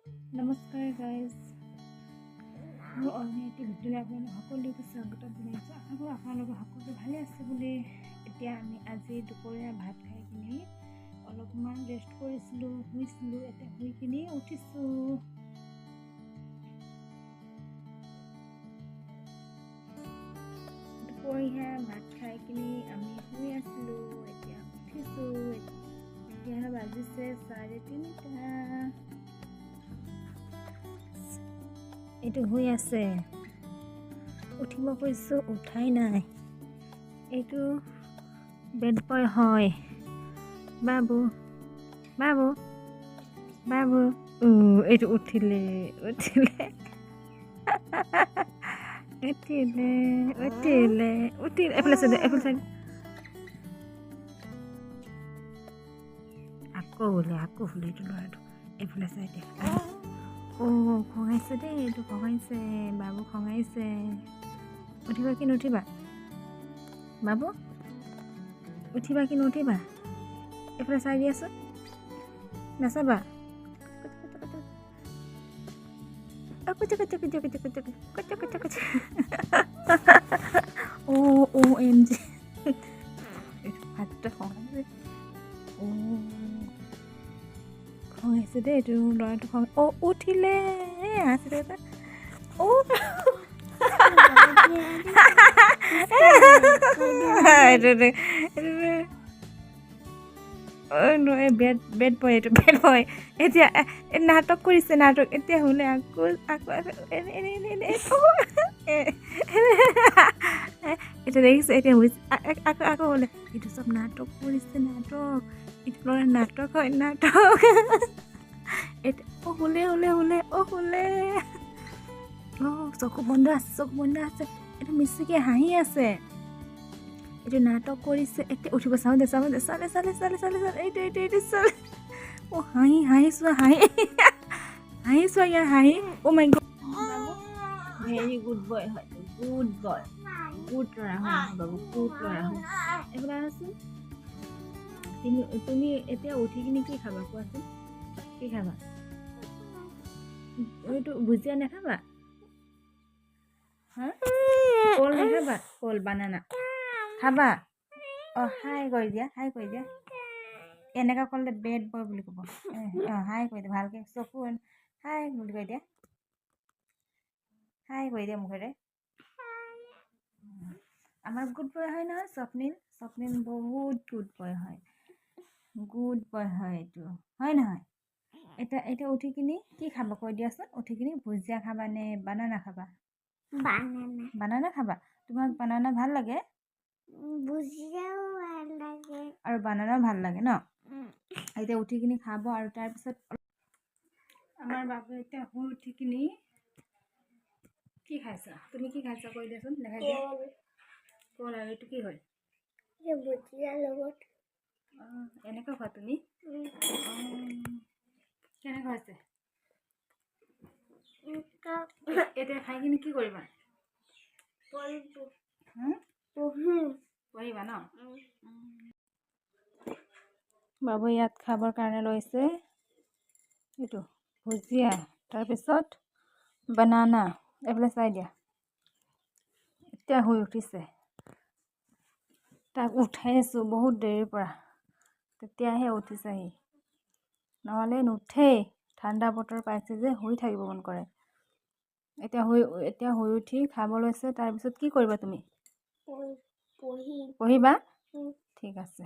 নমস্কাৰ গাইজ, মোৰ অন্য এটি ভিডিঅ'লৈ আপোনালোক সকলোকে স্বাগতম জনাইছোঁ। আশা কৰোঁ আপোনালোকৰ সকলো ভালে আছে বুলি। এতিয়া আমি আজি দুপৰীয়া ভাত খাই কিনি অলপমান ৰেষ্ট কৰিছিলোঁ, শুইছিলোঁ। এতিয়া শুই কিনি উঠিছোঁ। দুপৰীয়া ভাত খাই কিনি আমি শুই আছিলোঁ, এতিয়া উঠিছোঁ। এতিয়া বাজিছে 3:30। এইটো শুই আছে, উঠিব কৈছোঁ, উঠাই নাই। এইটো বেড বয় হয়। বাবু বাবু বাবু এইটো উঠিলে উঠিলে উঠিলে উঠিলে উঠিলে এফালে চাই এফালে চাই আকৌ বোলে এইটো ল'ৰাটো এইফালে চাই দিয়া। খঙাইছে দেই, এইটো খঙাইছে, বাবু খঙাইছে। উঠিবা কি নুঠিবা বাবু? উঠিবা কি নুঠিবা? এইফালে চাই দিয়াচোন, নাচাবা। OMG ভাতটা খঙাইছে। খঙাইছে দেই, এইটো ল'ৰাটো খং। উঠিলে আছে এটা। বেড বয়, এইটো বেড বয়। এতিয়া নাটক কৰিছে, নাটক। এতিয়া শুলে আকৌ এতিয়া দেখিছে, এতিয়া হৈছে আকৌ শুলে। এইটো চব নাটক কৰিছে, নাটক। এইটো ল'ৰা নাটক হয়, নাটক। এতিয়া শুলে শুলে। চকু বন্ধ আছে। এইটো মিচিকে হাঁহি আছে। এইটো নাটক কৰিছে। এতিয়া উঠিব, চালে এইটো চালে। হাঁহি চোৱা ইয়াৰ হাঁহি। মাই গড, ভেৰি গুড বয় হয়, গুড বয়, গুড ল'ৰা হয় বাবু, গুড ল'ৰা হয়। এইফালে আহচোন। তুমি এতিয়া উঠি কিনি কি খাবা কোৱাচোন? কি খাবা? এইটো ভুজিয়া নাখাবা? হা, কল নাখাবা? কল বানানা খাবা? হাই কৰি দিয়া। এনেকা ক'লে বেড বয় বুলি ক'ব। হাই কৰি দিয়া ভালকৈ, চকু হাই বুলি কৈ দিয়া। হাই কৰি দিয়া মুখেৰে। আমাৰ গুড বয় হয় নহয় স্বপ্নিল বহুত গুড বয় হয়। এইটো হয় নহয়? এতিয়া উঠি কিনি কি খাবা কৈ দিয়াচোন? উঠি কিনি ভুজিয়া খাবা নে বানানা খাবা? বানানা খাবা? তোমাক বানানা ভাল লাগে? ভুজিয়াও ভাল লাগে আৰু বানানাও ভাল লাগে ন? এতিয়া উঠি কিনি খাব। আৰু তাৰপিছত আমাৰ বাবু এতিয়া শুই উঠি কিনি কি খাইছা? তুমি কি খাইছা কৈ দিয়াচোন? দেখাই দিয়া। কল আৰু এইটো কি হয়? ভুজিয়াৰ লগত। এনেকৈ খোৱা তুমি? কেনেকুৱা হৈছে? এতিয়া খাই কিনি কি কৰিবা? পঢ়িবা ন? বাবু ইয়াত খাবৰ কাৰণে লৈছে এইটো ভুজিয়া, তাৰপিছত বানানা। এইফালে চাই দিয়া। এতিয়া শুই উঠিছে। তাক উঠাই আছোঁ বহুত দেৰিৰ পৰা, তেতিয়াহে উঠিছেহি, নহ'লে নুঠেই। ঠাণ্ডা বতৰ পাইছে যে শুই থাকিব মন কৰে। এতিয়া শুই উঠি খাব লৈছে। তাৰপিছত কি কৰিবা তুমি? পঢ়িবা? ঠিক আছে।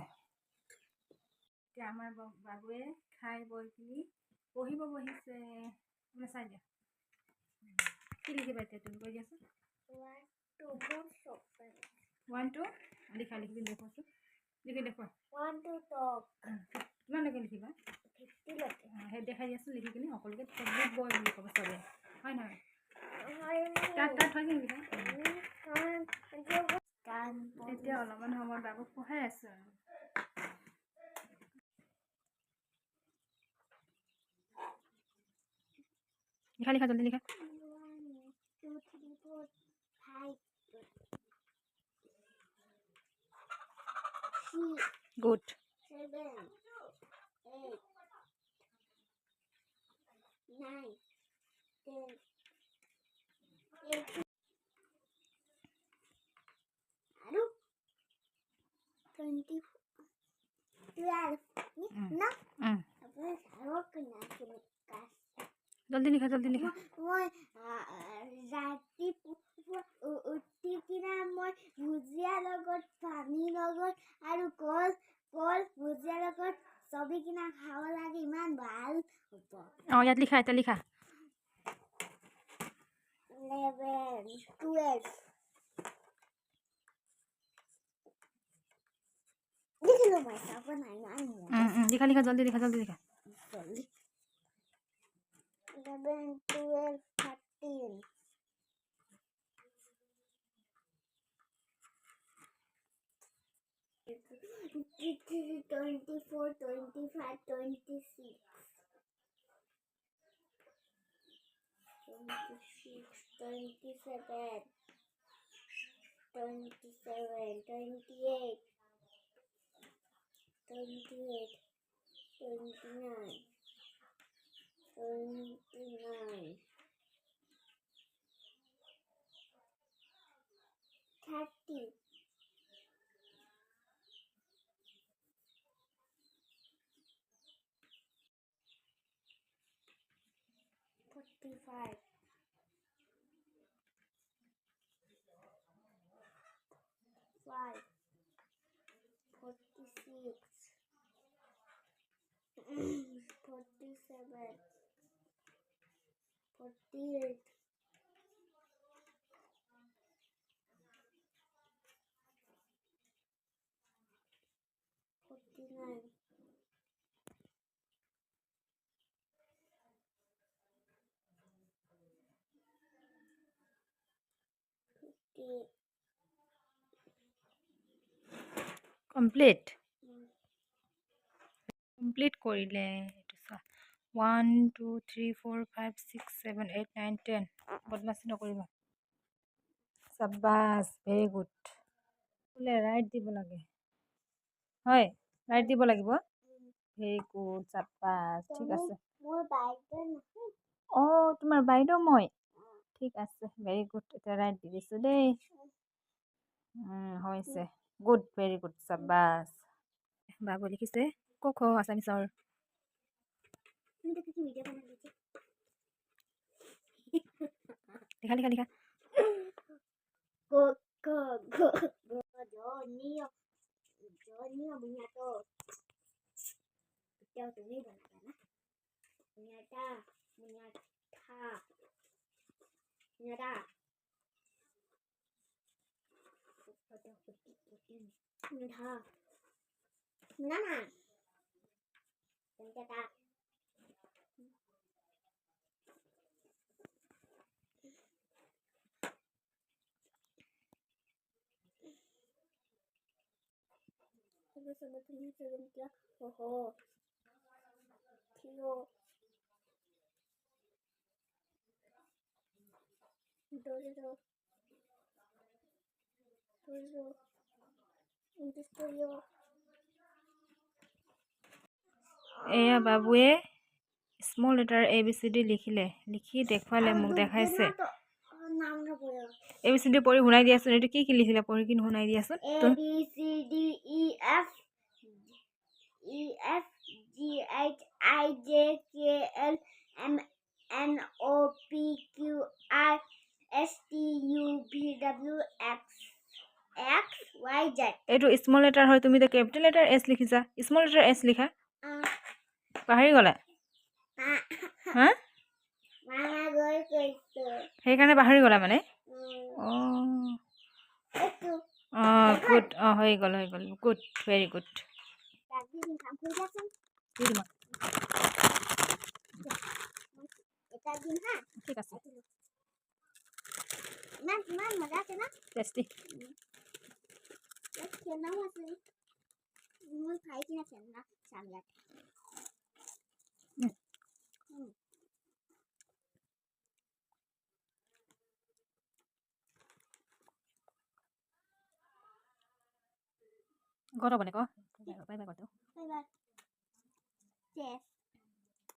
এতিয়া আমাৰ বাবুৱে খাই বৈ কিনি পঢ়িব বহিছে। চাই দিয়া। কি লিখিবা এতিয়া তুমি কৈ দিয়াচোন? 1 2 লিখি দেখুৱাচোন। লিখি দেখুৱা। 1 2 টক। কিমানলৈকে লিখিবা? 50 লৈকে। সেই দেখাই দিয়াচোন লিখি কিনি সকলোকে। গুড বয় বুলি ক'ব চবে, হয় নহয়? তাত থৈ কিনি লিখা। এতিয়া অলপমান সময় বাবুক পঢ়াই আছোঁ আৰু। লিখা জলদি লিখা। 1 2 3 4 5 Good. 7 8 9, 10, 20, 12. No. জলদি লিখা মই ৰাতিপুৱা উঠি কিনা মই ভুজিয়া লগত পানী লগত আৰু কল ভুজিয়া লগত চবি কিনা খাব লাগে ইমান ভাল হ'ব ইয়াত লিখা এটা লিখা 11 12 লিখিলো মই চাব নাই লিখা জলদি লিখা 11 12 13 24 25 26 27 28 29 30 45 5 46 47 48 49 50 complete কৰিলে এইটো 1 2 3 4 5 6 7 8 9 10 বদমাছি নকৰিবা সাব্বাস ভেৰি গুড বোলে ৰাইট দিব লাগে হয় ৰাইট দিব লাগিব ভেৰি গুড সাব্বাস ঠিক আছে তোমাৰ বাইদেউ মই ঠিক আছে ভেৰি গুড এতিয়া ৰাইট দি দিছোঁ দেই হৈছে গুড ভেৰি গুড সাব্বাস বাবু লিখিছে ক খ আছামিছৰ লিখা এয়া বাবুৱে স্মল লেটাৰ ABCD লিখি দেখুৱালে মোক দেখাইছে ABCD পঢ়ি শুনাই দিয়াচোন এইটো কি লিখিলে পঢ়ি কিনে শুনাই দিয়াচোন এইটো স্মল লেটাৰ হয় তুমি কেপিটেল লেটাৰ S লিখিছা স্মল লেটাৰ S লিখা পাহৰি গলা হা সেইকাৰণে পাহৰি গলা মানে গুড হৈ গ'ল গুড ভেৰি গুড ঠিক আছে টেষ্টি ঘৰ বনে ক বাই বাই